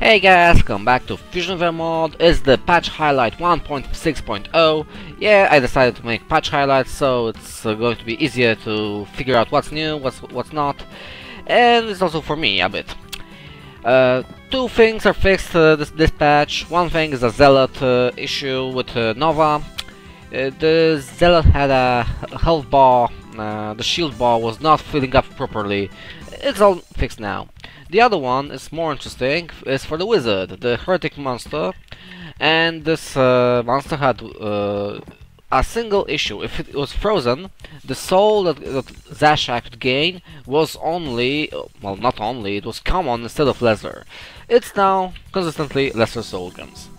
Hey guys, welcome back to Fusion Mode. It's the patch highlight 1.6.0. Yeah, I decided to make patch highlights, so it's going to be easier to figure out what's new, what's not, and it's also for me a bit. Two things are fixed this patch. One thing is a Zealot issue with Nova. The Zealot had a health bar, the shield bar was not filling up properly. It's all fixed now. The other one is more interesting, is for the wizard, the heretic monster, and this monster had a single issue. If it was frozen, the soul that Zasha could gain was only, well, not only, it was common instead of lesser. It's now consistently lesser soul guns.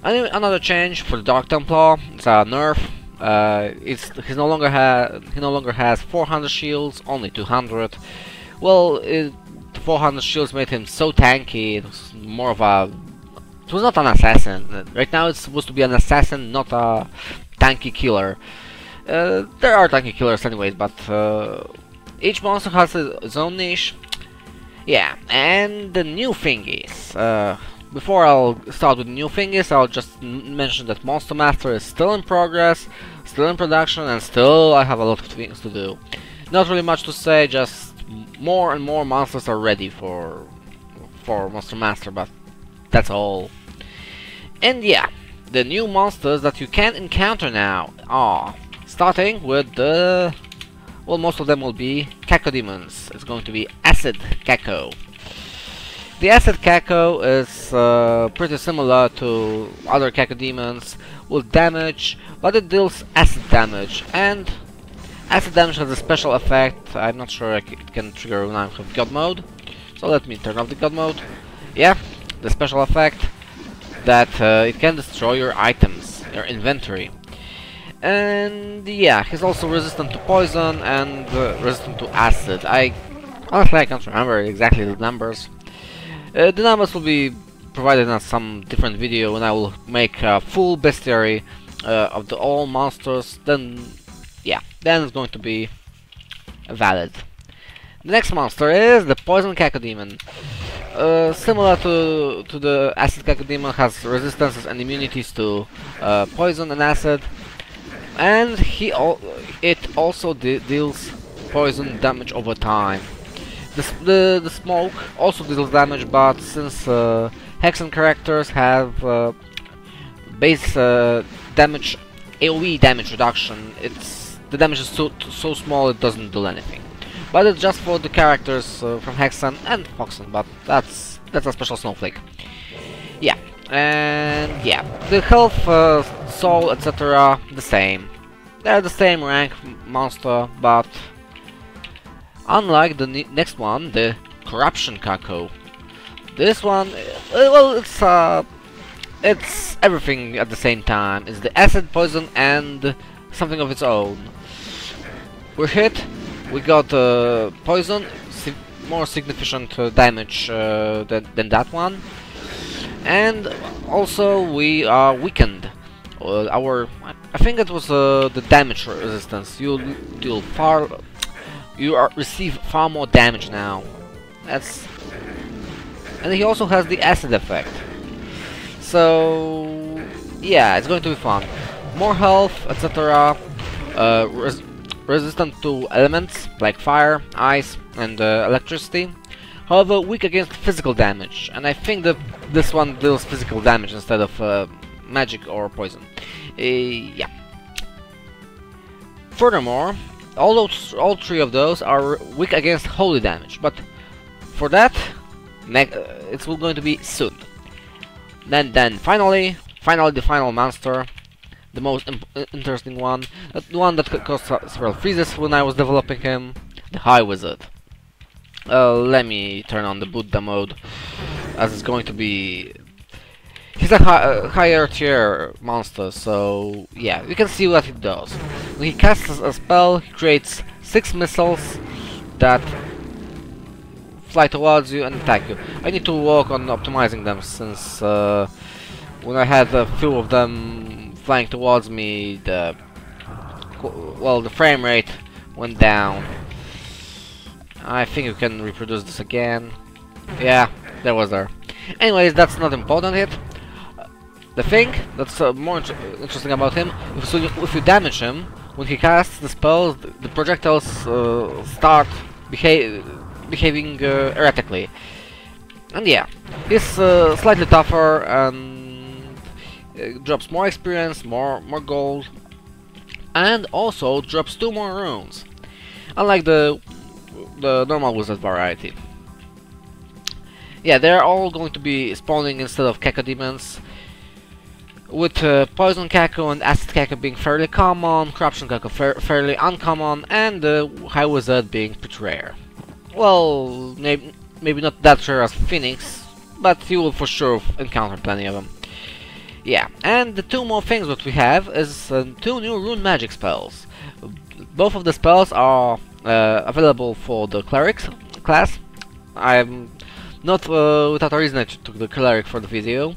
Another change for the Dark Templar, it's a nerf. He no longer has 400 shields, only 200. Well, 400 shields made him so tanky. It was more of a... It was not an assassin. Right now it's supposed to be an assassin, not a tanky killer. There are tanky killers anyways, but each monster has its own niche. Yeah, and the new thingies. Before I'll start with the new thingies, I'll just mention that Monster Master is still in progress, still in production, and still I have a lot of things to do. Not really much to say, just more and more monsters are ready for Monster Master, but that's all. And yeah, the new monsters that you can encounter now are starting with the... well, most of them will be Caco demons. It's going to be Acid Caco. The Acid Caco is pretty similar to other Caco demons with damage, but it deals acid damage, and acid damage has a special effect. I'm not sure it can trigger when I have God mode, so let me turn off the God mode. Yeah, the special effect that it can destroy your items, your inventory. And yeah, he's also resistant to poison and resistant to acid. Honestly, I can't remember exactly the numbers. The numbers will be provided in some different video when I will make a full bestiary of all monsters. Then it's going to be valid. The next monster is the Poison Caco Demon. Similar to the Acid Caco Demon, has resistances and immunities to poison and acid, and it also deals poison damage over time. The smoke also deals damage, but since Hexen characters have base damage, AoE damage reduction, the damage is so small it doesn't do anything. But it's just for the characters from Hexen and Foxen, but that's a special snowflake. Yeah, and yeah, the health, soul, etc. the same. They're the same rank monster, but unlike the next one, the Corruption Caco, this one, well, it's everything at the same time. It's the acid, poison, and something of its own. We're hit, we got poison, more significant damage than that one, and also we are weakened. I think it was the damage resistance. You receive far more damage now. And he also has the acid effect. So yeah, it's going to be fun. More health, etc. Resistant to elements like fire, ice, and electricity. However, weak against physical damage. And I think that this one deals physical damage instead of magic or poison. Yeah. Furthermore, all three of those are weak against holy damage, but for that, it's going to be soon. Then finally the final monster, the most interesting one, the one that caused several freezes when I was developing him, the High Wizard. Let me turn on the Buddha mode, as it's going to be... He's a higher tier monster, so yeah, you can see what he does. When he casts a spell, he creates 6 missiles that fly towards you and attack you. I need to work on optimizing them, since when I had a few of them flying towards me, the frame rate went down. I think you can reproduce this again. Yeah, there was there. Anyways, that's not important yet. The thing that's more interesting about him, if you damage him, when he casts the spells, the projectiles start behaving erratically. And yeah, he's slightly tougher and drops more experience, more gold, and also drops 2 more runes, unlike the normal wizard variety. Yeah, they're all going to be spawning instead of Caco demons, with Poison Caco and Acid Caco being fairly common, Corruption Caco fairly uncommon, and the High Wizard being pretty rare. Well, maybe not that rare as Phoenix, but you will for sure encounter plenty of them. Yeah, and the 2 more things that we have is 2 new rune magic spells. Both of the spells are available for the Clerics class. I'm not without a reason I took the Cleric for the video.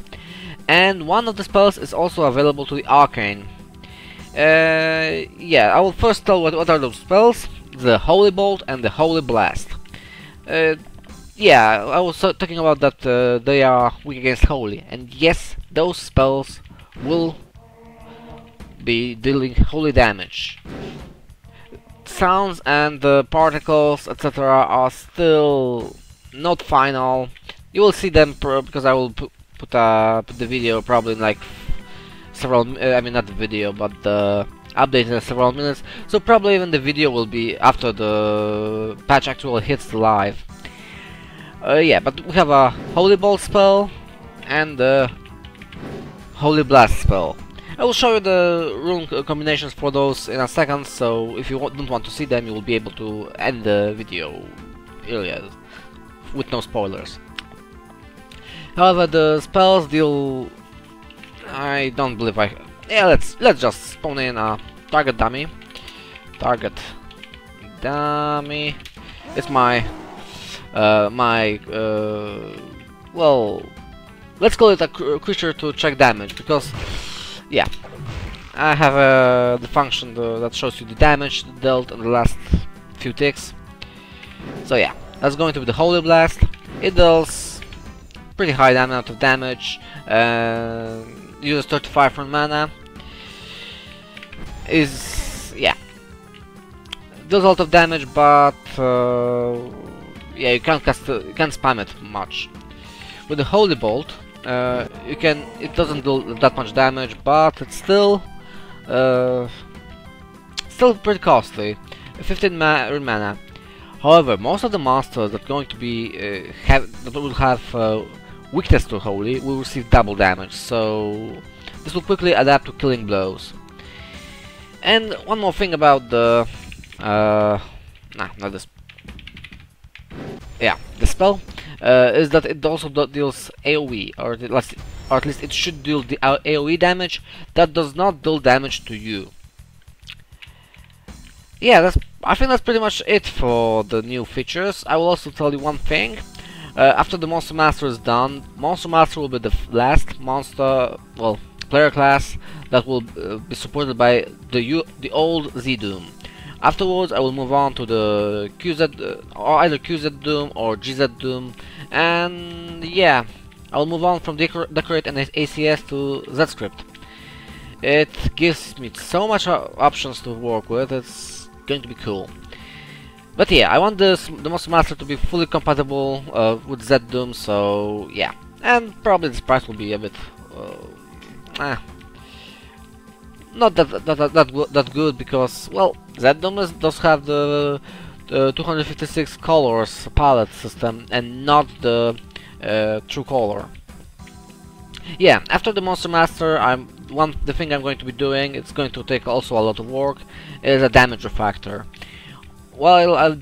And one of the spells is also available to the Arcane. Yeah, I will first tell what are those spells. The Holy Bolt and the Holy Blast. Yeah, I was talking about that they are weak against Holy. And yes, those spells will be dealing holy damage. Sounds and particles, etc. are still not final. You will see them because I will put the video probably in like several, I mean not the video, but the update in several minutes, so probably even the video will be after the patch actually hits live. Yeah, but we have a Holy Bolt spell and the Holy Blast spell. I will show you the rune combinations for those in a second, so if you don't want to see them, you will be able to end the video earlier with no spoilers. However, the spells deal... I don't believe I... Yeah, let's just spawn in a target dummy. Target dummy. It's my... well... Let's call it a creature to check damage, because... Yeah. I have the function that shows you the damage dealt in the last few ticks. So yeah, that's going to be the Holy Blast. It deals pretty high amount of damage, uses 35 from mana, yeah, does a lot of damage, but yeah, you can't spam it much. With the Holy Bolt, it doesn't do that much damage, but it's still pretty costly, 15 mana. However, most of the monsters that going to be that will have weakness to Holy will receive double damage, so this will quickly adapt to killing blows. And one more thing about the not this. Yeah, the spell is that it also deals AoE, or at least it should deal the AoE damage that does not deal damage to you. Yeah, I think that's pretty much it for the new features. I will also tell you one thing. After the Monster Master is done, Monster Master will be the last monster, well, player class that will be supported by the old Z-Doom. Afterwards, I will move on to the QZ, or either QZ Doom or GZ Doom, and yeah, I will move on from Decorate and ACS to Z-Script. It gives me so much options to work with. It's going to be cool. But yeah, I want the Monster Master to be fully compatible with Z-Doom, so yeah. And probably this price will be a bit... not that good, because, well, Z-Doom does have the 256 colors palette system, and not the true color. Yeah, after the Monster Master, the thing I'm going to be doing, it's going to take also a lot of work, is a damage refactor. While I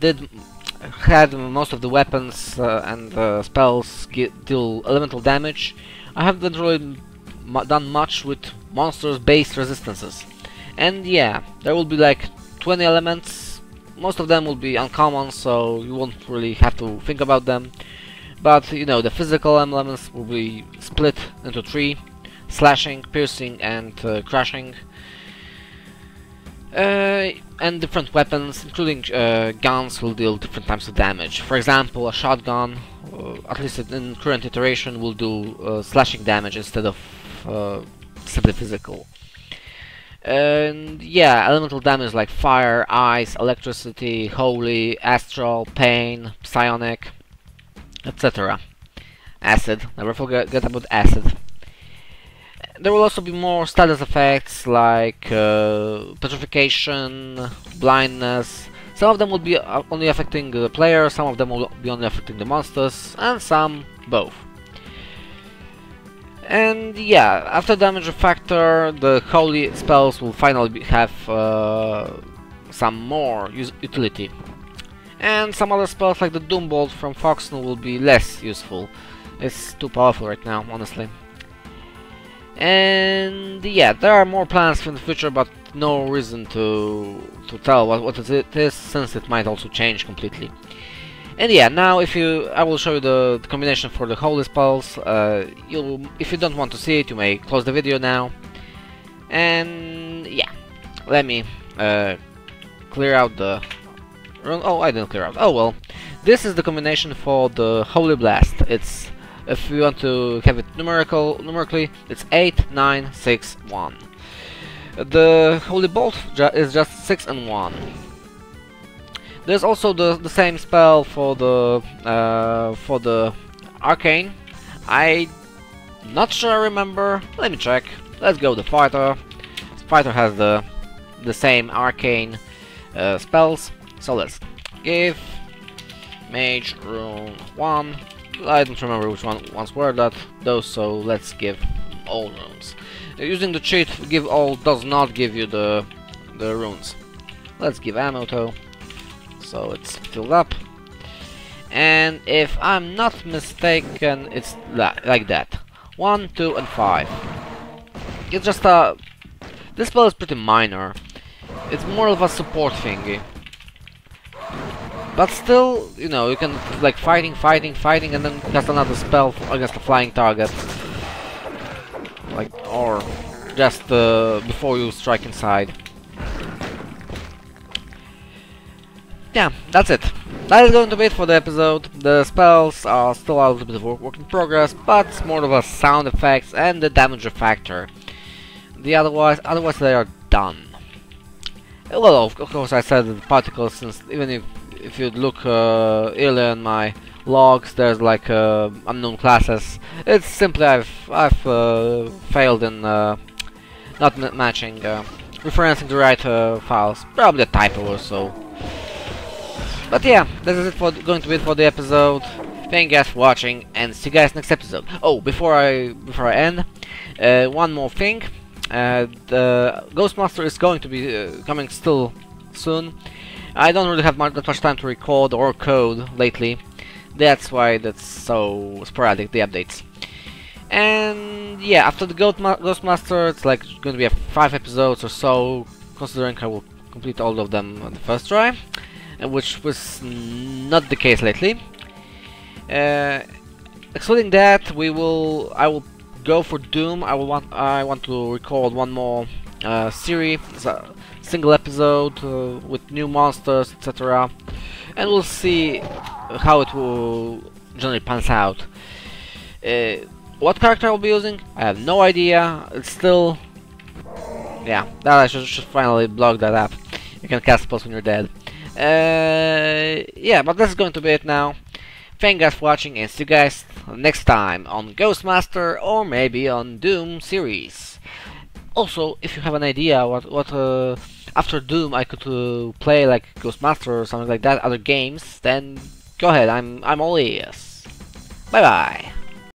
had most of the weapons and spells deal elemental damage, I haven't really done much with monsters based resistances. And yeah, there will be like 20 elements. Most of them will be uncommon, so you won't really have to think about them. But you know, the physical elements will be split into 3: slashing, piercing, and crashing. And different weapons, including guns, will deal different types of damage. For example, a shotgun, at least in current iteration, will do slashing damage instead of simply physical. And yeah, elemental damage like fire, ice, electricity, holy, astral, pain, psionic, etc. Acid, never forget about acid. There will also be more status effects like petrification, blindness. Some of them will be only affecting the player, some of them will be only affecting the monsters, and some both. And yeah, after damage factor, the holy spells will finally have some more utility. And some other spells like the Doom Bolt from Foxnu will be less useful. It's too powerful right now, honestly. And yeah, there are more plans in the future, but no reason to tell what it is, since it might also change completely. And yeah, now I will show you the combination for the holy spells. If you don't want to see it, you may close the video now. And yeah, let me clear out the run. Oh, I didn't clear out. Oh well, this is the combination for the Holy Blast. It's, if you want to have it numerically, it's 8, 9, 6, 1. The Holy Bolt is just 6 and 1. There's also the same spell for the Arcane. I'm not sure I remember. Let me check. Let's go the Fighter. Fighter has the same Arcane spells. So let's give Mage Rune 1. I don't remember which ones were those, so let's give all runes. Using the cheat give all does not give you the runes. Let's give ammo though, so it's filled up. And if I'm not mistaken, it's like that. 1, 2, and 5. It's just this spell is pretty minor. It's more of a support thingy. But still, you know, you can like fighting, and then cast another spell against a flying target, like, or just before you strike inside. Yeah, that's it. That is going to be it for the episode. The spells are still a little bit of work in progress, but it's more of a sound effects and the damage factor. Otherwise they are done. Well, of course I said the particles, since even if you look earlier in my logs, there's like unknown classes. It's simply I've failed in not matching, referencing the right files. Probably a typo or so. But yeah, this is going to be it for the episode. Thank you guys for watching, and see you guys next episode. Oh, before I end, one more thing. The Ghostmaster is going to be coming still soon. I don't really have that much time to record or code lately. That's why that's so sporadic, the updates. And yeah, after the Ghostmaster, it's like going to be 5 episodes or so, considering I will complete all of them on the first try, which was not the case lately. Excluding that, I will go for Doom. I want to record one more series, a single episode with new monsters, etc. And we'll see how it will generally pans out. What character I'll be using, I have no idea. It's still, yeah, that I should finally block that up. You can cast spells when you're dead. Yeah, but that's going to be it now. Thank you guys for watching, and see you guys next time on Ghostmaster, or maybe on Doom series. Also, if you have an idea what after Doom I could play, like Ghostmaster or something like that, other games, then go ahead. I'm all ears. Bye bye.